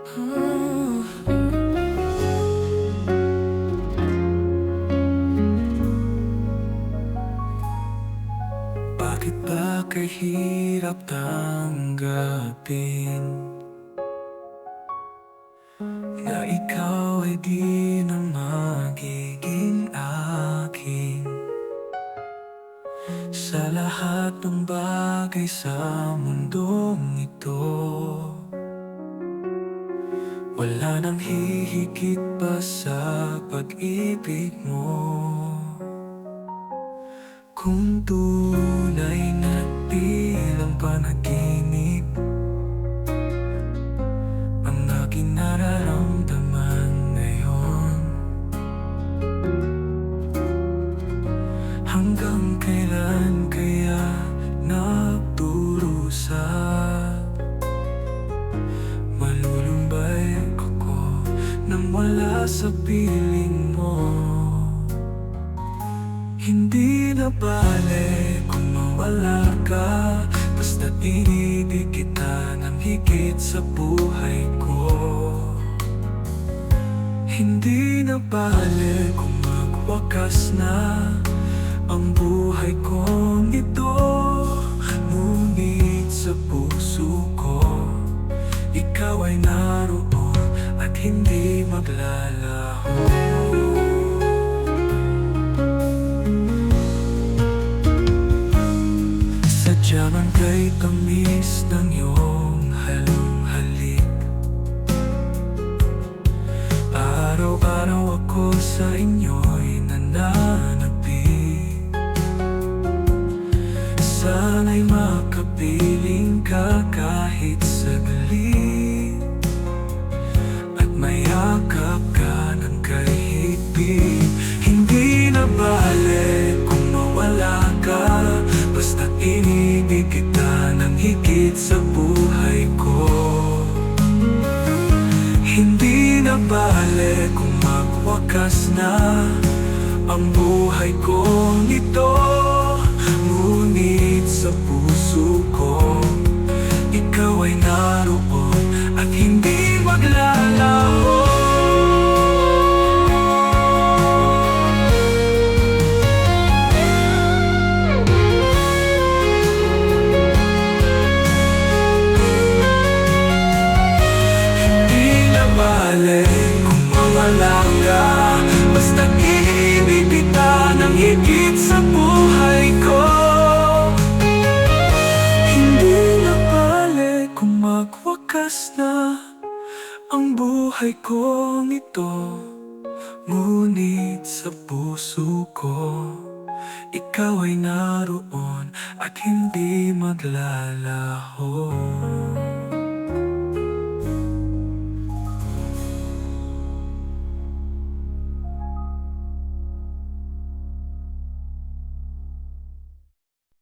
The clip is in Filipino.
Bakit ba kahirap tanggapin na ikaw ay di na magiging akin? Sa lahat ng bagay sa mundong ito, wala nang hihigit pa sa pag-ibig mo. Kung tunay na bilang panaginip ang aking nararamdaman ngayon, hanggang kailan kaya nagdurusa? Malulumbay ako nang wala sa piling mo. Hindi na bale kung mawala ka, basta't inibig kita ng higit sa buhay ko. Hindi na bale kung magwakas na ang buhay kong ito, ngunit sa puso ko ikaw ay naroon at hindi maglalaho. Sadyaman kay tamis ng iyong halong-halik. Araw-araw ako sa inyo'y nananabik. Sana'y makapiling ka kahit saglit, at mayakap ka ng kahigpit. Hindi na bale kung mawala ka, basta't inibig kita ng higit sa buhay ko. Hindi na bale kung magwakas na ang buhay kong ito, ngunit sa puso ko ikaw ay naroon at hindi maglalaho. Bale kung mawala ka, basta't iibig kita ng higit sa buhay ko. Hindi na bale kung magwakas na ang buhay kong ito, ngunit sa puso ko ikaw ay naroon at hindi maglalaho.